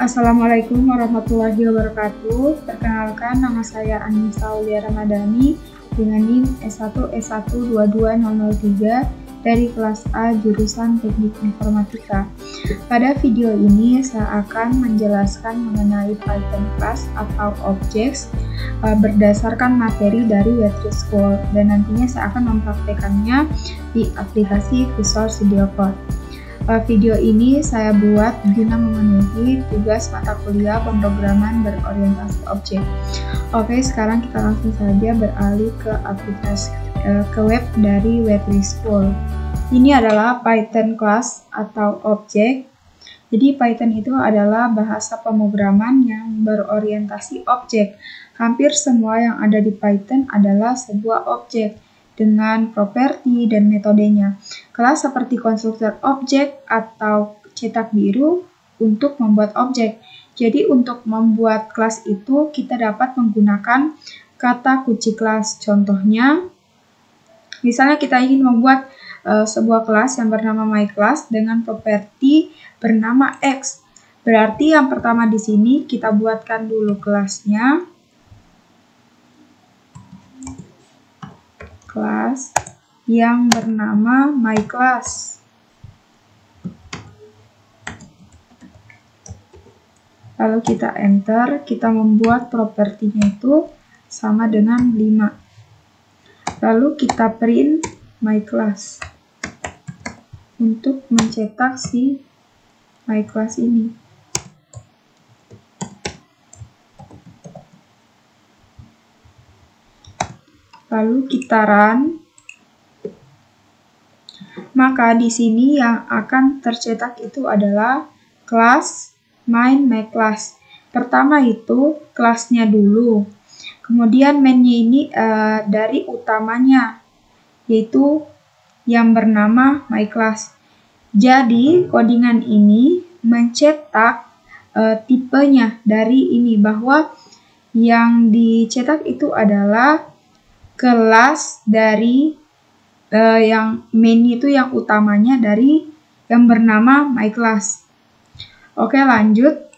Assalamualaikum warahmatullahi wabarakatuh. Perkenalkan, nama saya Anissa Aulia Ramadhani dengan NIM S1S1220003 dari kelas A jurusan Teknik Informatika. Pada video ini saya akan menjelaskan mengenai Python class atau objects berdasarkan materi dari Web3 School, dan nantinya saya akan mempraktekannya di aplikasi Visual Studio Code. Video ini saya buat guna memenuhi tugas mata kuliah pemrograman berorientasi objek. Oke, sekarang kita langsung saja beralih ke aplikasi web dari Web3 School. Ini adalah Python class atau objek. Jadi Python itu adalah bahasa pemrograman yang berorientasi objek. Hampir semua yang ada di Python adalah sebuah objek dengan properti dan metodenya. Kelas seperti konstruktor objek atau cetak biru untuk membuat objek. Jadi untuk membuat kelas itu kita dapat menggunakan kata kunci kelas. Contohnya, misalnya kita ingin membuat sebuah kelas yang bernama myClass dengan properti bernama X. Berarti yang pertama di sini kita buatkan dulu kelasnya. Kelas yang bernama myClass. Lalu kita enter, kita membuat propertinya itu sama dengan 5. Lalu kita print myClass untuk mencetak si myClass ini. Lalu kita run, maka di sini yang akan tercetak itu adalah kelas myClass. Pertama itu kelasnya dulu, kemudian mainnya ini dari utamanya, yaitu yang bernama myClass. Jadi codingan ini mencetak tipenya dari ini, bahwa yang dicetak itu adalah kelas dari yang main itu yang utamanya dari yang bernama myClass. Oke, lanjut.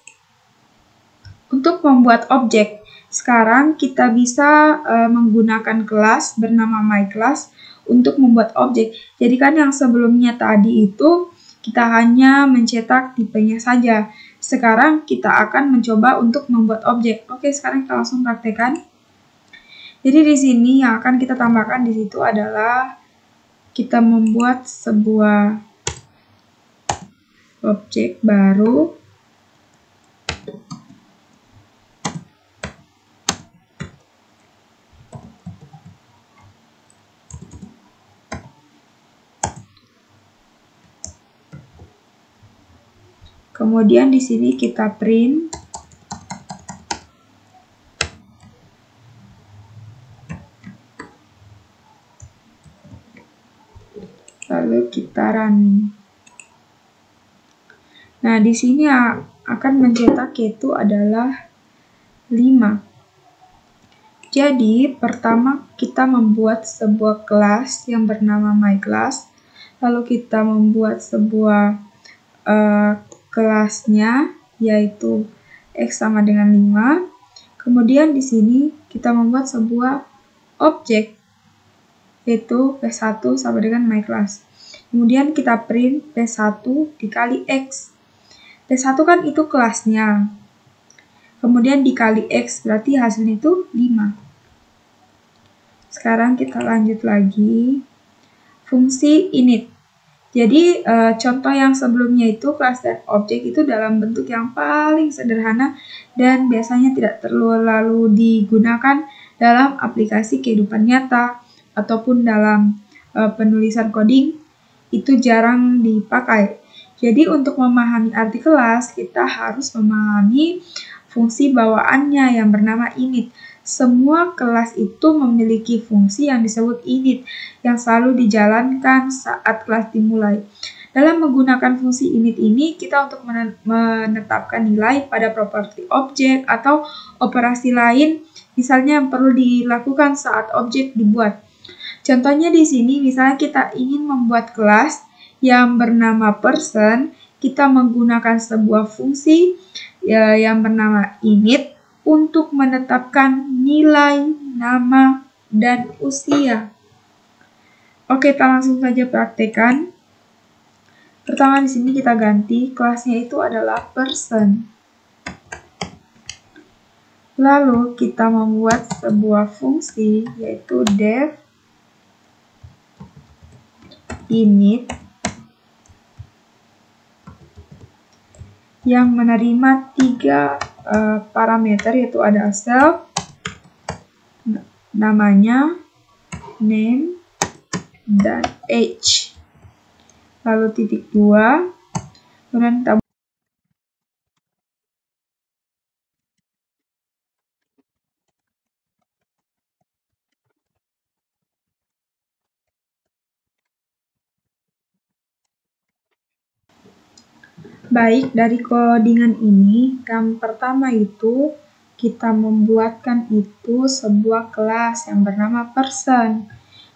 Untuk membuat objek, sekarang kita bisa menggunakan kelas bernama myClass untuk membuat objek. Jadi kan yang sebelumnya tadi itu kita hanya mencetak tipenya saja. Sekarang kita akan mencoba untuk membuat objek. Oke, sekarang kita langsung praktekkan. Jadi di sini yang akan kita tambahkan di situ adalah kita membuat sebuah objek baru. Kemudian di sini kita print. Lalu kita run. Nah, di sini akan mencetak yaitu adalah 5. Jadi, pertama kita membuat sebuah kelas yang bernama myClass. Lalu kita membuat sebuah kelasnya, yaitu X sama dengan 5. Kemudian di sini kita membuat sebuah objek, yaitu P1 sama dengan myClass. Kemudian kita print P1 dikali X. P1 kan itu kelasnya. Kemudian dikali X, berarti hasilnya itu 5. Sekarang kita lanjut lagi. Fungsi init. Jadi contoh yang sebelumnya itu kelas dan objek itu dalam bentuk yang paling sederhana dan biasanya tidak terlalu digunakan dalam aplikasi kehidupan nyata ataupun dalam penulisan coding, itu jarang dipakai. Jadi untuk memahami arti kelas, kita harus memahami fungsi bawaannya yang bernama init. Semua kelas itu memiliki fungsi yang disebut init, yang selalu dijalankan saat kelas dimulai. Dalam menggunakan fungsi init ini, kita untuk menetapkan nilai pada properti objek atau operasi lain, misalnya yang perlu dilakukan saat objek dibuat. Contohnya di sini, misalnya kita ingin membuat kelas yang bernama person kita menggunakan sebuah fungsi yang bernama init untuk menetapkan nilai, nama, dan usia. Oke, kita langsung saja praktekkan. Pertama di sini kita ganti kelasnya itu adalah person. Lalu kita membuat sebuah fungsi yaitu def init yang menerima 3 parameter, yaitu ada self, namanya, name, dan age. Lalu titik 2, kemudian kita baik, dari codingan ini, yang pertama itu kita membuatkan itu sebuah kelas yang bernama person.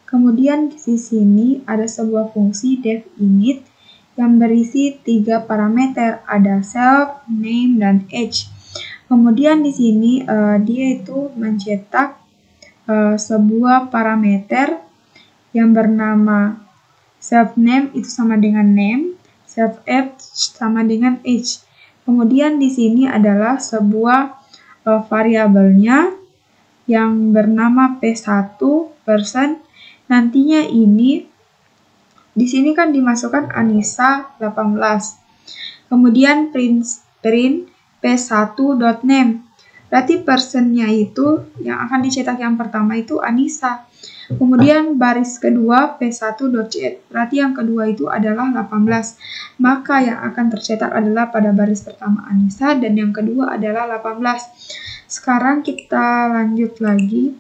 Kemudian di sini ada sebuah fungsi def init yang berisi 3 parameter, ada self, name, dan age. Kemudian di sini dia itu mencetak sebuah parameter yang bernama self name itu sama dengan name, self age sama dengan age. Kemudian di sini adalah sebuah variabelnya yang bernama P1 person. Nantinya ini di sini kan dimasukkan Anissa 18. Kemudian print P1.name. Berarti personnya itu yang akan dicetak yang pertama itu Anissa. Kemudian baris kedua P1.get. Berarti yang kedua itu adalah 18. Maka yang akan tercetak adalah pada baris pertama Anissa dan yang kedua adalah 18. Sekarang kita lanjut lagi.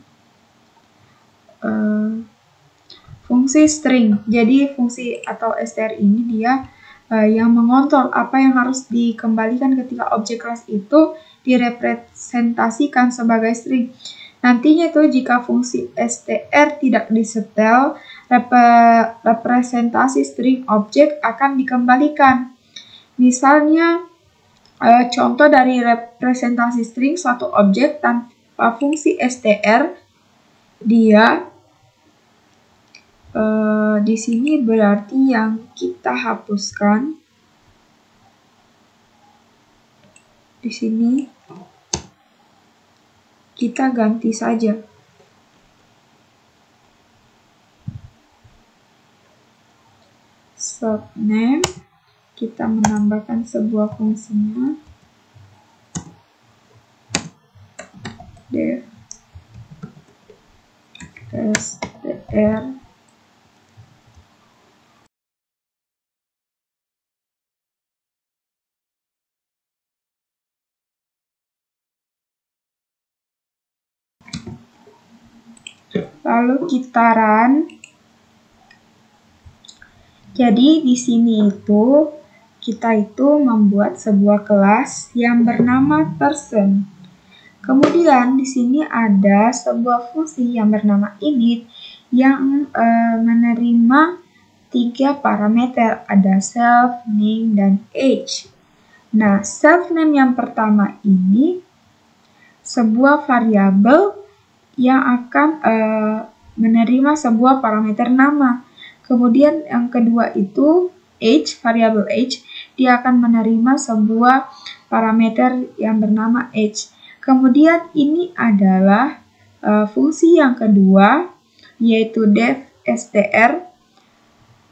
Fungsi string. Jadi fungsi atau str ini dia yang mengontrol apa yang harus dikembalikan ketika objek kelas itu direpresentasikan sebagai string. Nantinya itu jika fungsi str tidak disetel, representasi string objek akan dikembalikan. Misalnya contoh dari representasi string suatu objek tanpa fungsi str, dia di sini berarti yang kita hapuskan di sini kita ganti saja subname, kita menambahkan sebuah fungsinya def str lalu kita run. Jadi di sini itu kita itu membuat sebuah kelas yang bernama person. Kemudian di sini ada sebuah fungsi yang bernama init yang menerima 3 parameter, ada self, name, dan age. Nah, self name yang pertama ini sebuah variabel yang akan menerima sebuah parameter nama. Kemudian yang kedua itu age, variabel age, dia akan menerima sebuah parameter yang bernama age. Kemudian ini adalah fungsi yang kedua, yaitu def str,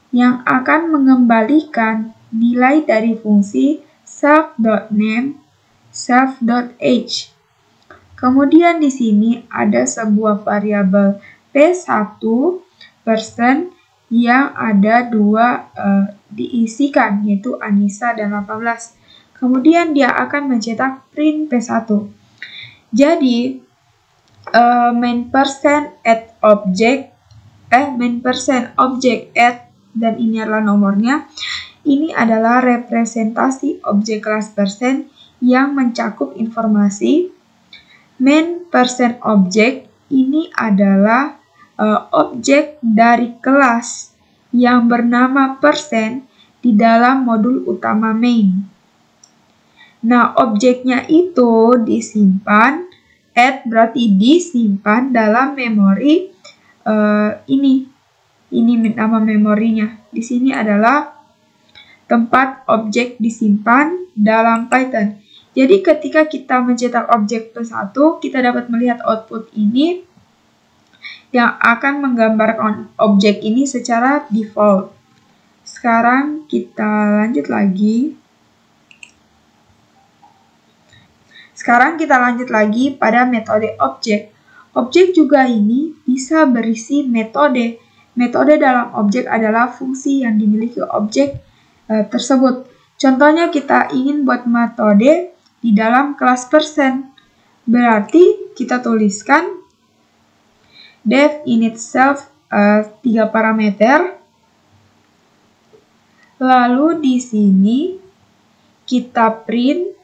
yang akan mengembalikan nilai dari fungsi self.name, self.age. Kemudian di sini ada sebuah variabel P1 person yang ada 2 diisikan, yaitu Anissa dan 18. Kemudian dia akan mencetak print P1. Jadi main person add object add, dan ini adalah nomornya. Ini adalah representasi objek kelas person yang mencakup informasi. Main person object ini adalah objek dari kelas yang bernama person di dalam modul utama main. Nah, objeknya itu disimpan, berarti disimpan dalam memori ini nama memorinya. Di sini adalah tempat objek disimpan dalam Python. Jadi ketika kita mencetak objek P1, kita dapat melihat output ini yang akan menggambarkan objek ini secara default. Sekarang kita lanjut lagi. Pada metode objek. Objek juga ini bisa berisi metode. Metode dalam objek adalah fungsi yang dimiliki objek tersebut. Contohnya kita ingin buat metode di dalam kelas persen. Berarti kita tuliskan def init self 3 parameter. Lalu di sini kita print.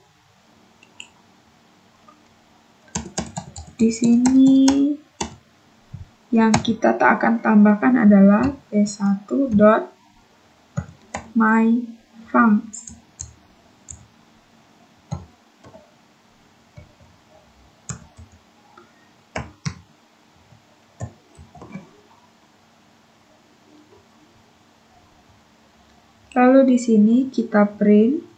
Di sini yang kita akan tambahkan adalah p1.myfunc. Lalu di sini kita print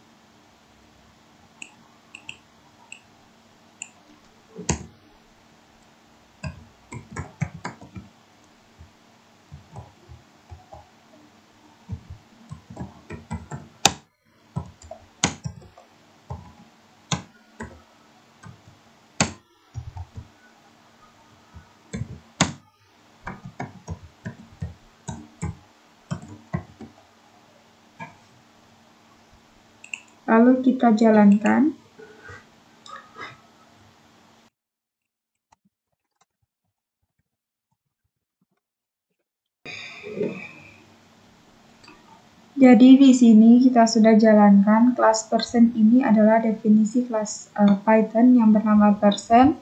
lalu kita jalankan. Jadi di sini kita sudah jalankan. Kelas persen ini adalah definisi kelas Python yang bernama persen.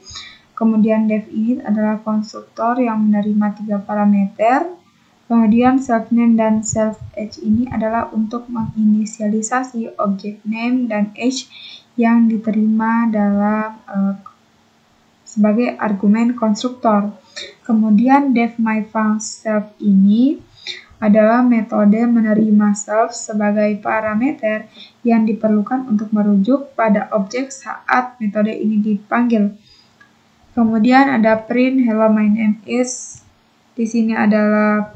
Kemudian def init adalah konstruktor yang menerima 3 parameter. Kemudian self name dan self age ini adalah untuk menginisialisasi objek name dan age yang diterima dalam sebagai argumen konstruktor. Kemudian def myfunc self ini adalah metode menerima self sebagai parameter yang diperlukan untuk merujuk pada objek saat metode ini dipanggil. Kemudian ada print hello my name is. Di sini adalah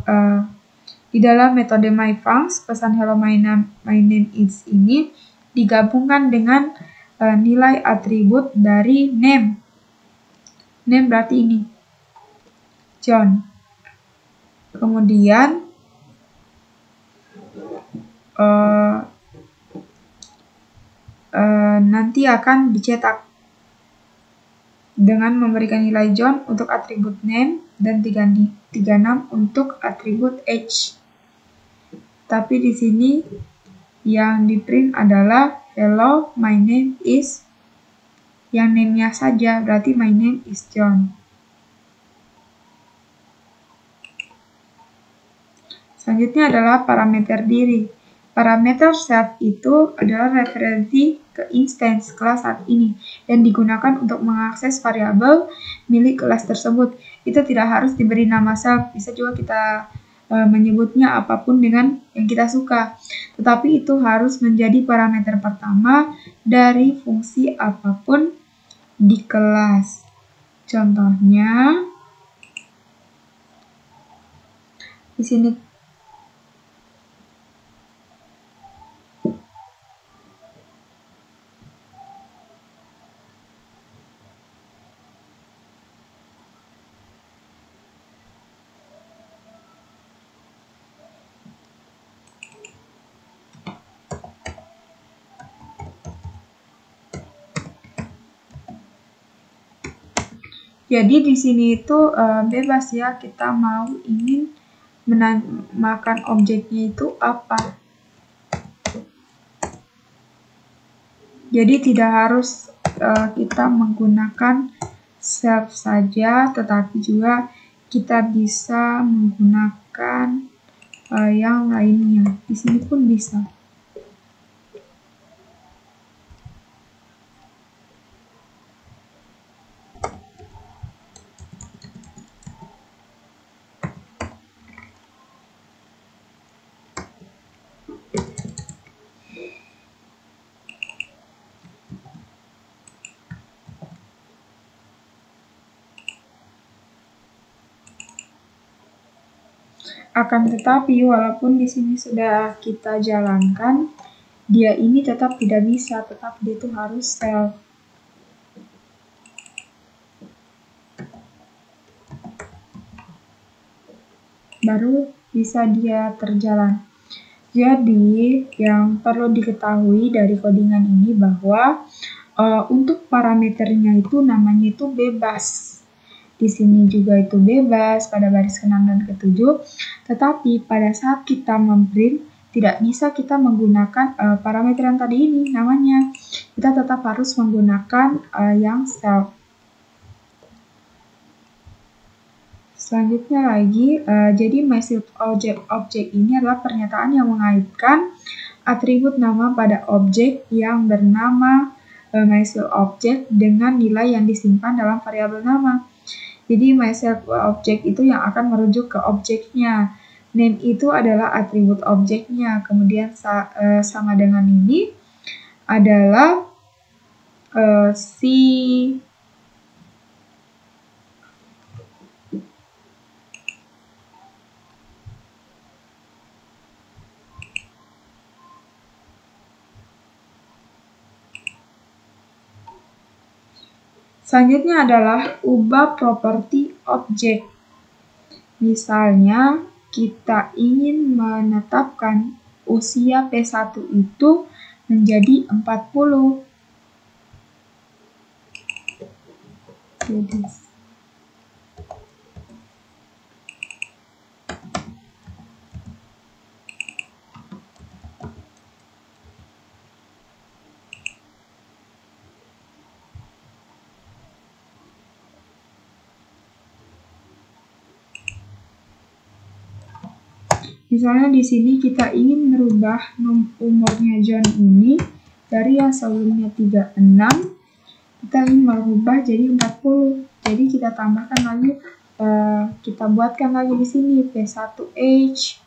di dalam metode myfunc, pesan hello my name is ini digabungkan dengan nilai atribut dari name. Name berarti ini John. Kemudian nanti akan dicetak dengan memberikan nilai John untuk atribut name dan 36 untuk atribut age. Tapi di sini yang di print adalah hello my name is, yang name-nya saja, berarti my name is John. Selanjutnya adalah parameter diri. Parameter self itu adalah referensi ke instance kelas saat ini dan digunakan untuk mengakses variabel milik kelas tersebut. Itu tidak harus diberi nama self, bisa juga kita menyebutnya apapun dengan yang kita suka. Tetapi itu harus menjadi parameter pertama dari fungsi apapun di kelas. Contohnya di sini jadi di sini itu bebas ya, kita mau ingin menamakan objeknya itu apa. Jadi tidak harus kita menggunakan self saja, tetapi juga kita bisa menggunakan yang lainnya. Di sini pun bisa. Akan tetapi, walaupun di sini sudah kita jalankan, dia ini tetap tidak bisa, tetap dia itu harus self. Baru bisa dia terjalan. Jadi, yang perlu diketahui dari codingan ini bahwa untuk parameternya itu namanya itu bebas. Di sini juga itu bebas pada baris ke-6 dan ke-7, tetapi pada saat kita memprint tidak bisa kita menggunakan parameter yang tadi ini namanya. Kita tetap harus menggunakan yang self. Selanjutnya lagi, jadi message object ini adalah pernyataan yang mengaitkan atribut nama pada objek yang bernama message object dengan nilai yang disimpan dalam variabel nama. Jadi myself object itu yang akan merujuk ke objeknya. Name itu adalah atribut objeknya. Kemudian sama dengan ini adalah si selanjutnya adalah ubah properti objek. Misalnya, kita ingin menetapkan usia P1 itu menjadi 40. Misalnya di sini kita ingin merubah umurnya John ini dari yang sebelumnya 36, kita ingin merubah jadi 40. Jadi kita tambahkan lagi, kita buatkan lagi di sini P1H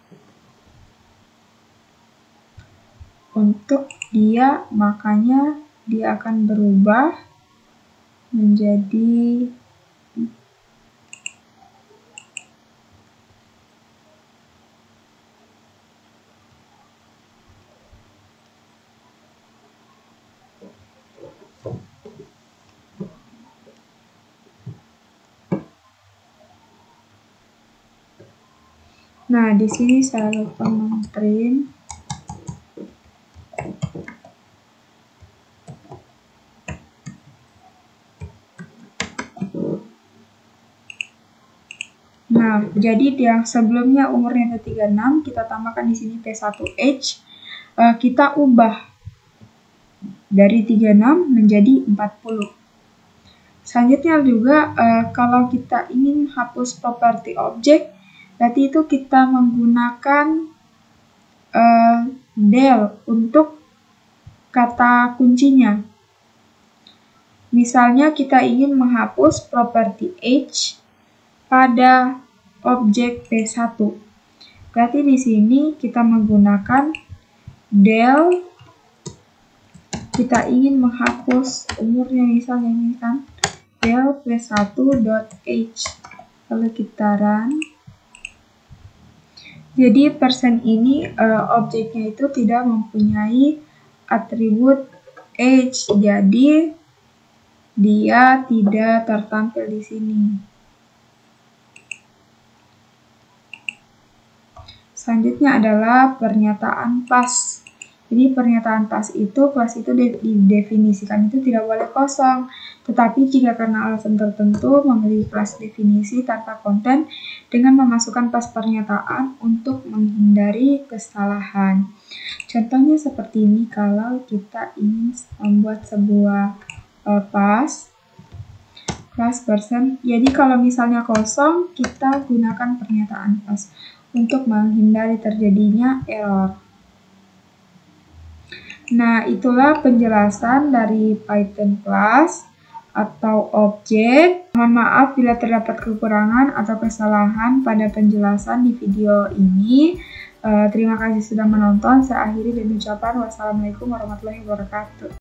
untuk dia, makanya dia akan berubah menjadi Nah, di sini saya lupa memprint. Nah, jadi yang sebelumnya umurnya 36, kita tambahkan di sini P1H, kita ubah dari 36 menjadi 40. Selanjutnya juga, kalau kita ingin hapus properti objek, berarti itu kita menggunakan del untuk kata kuncinya. Misalnya kita ingin menghapus properti H pada objek P1. Berarti di sini kita menggunakan del, kita ingin menghapus umurnya misalnya ini kan, del P1.H. Lalu kita run. Jadi persen ini objeknya itu tidak mempunyai atribut H, jadi dia tidak tertampil di sini. Selanjutnya adalah pernyataan pas. Jadi pernyataan pas itu, kelas itu didefinisikan itu tidak boleh kosong. Tetapi jika karena alasan tertentu memiliki kelas definisi tanpa konten dengan memasukkan pas pernyataan untuk menghindari kesalahan. Contohnya seperti ini kalau kita ingin membuat sebuah pas kelas persen. Jadi kalau misalnya kosong, kita gunakan pernyataan pas. untuk menghindari terjadinya error. Nah, itulah penjelasan dari Python class atau objek. Mohon maaf bila terdapat kekurangan atau kesalahan pada penjelasan di video ini. Terima kasih sudah menonton. Saya akhiri dengan ucapan wassalamualaikum warahmatullahi wabarakatuh.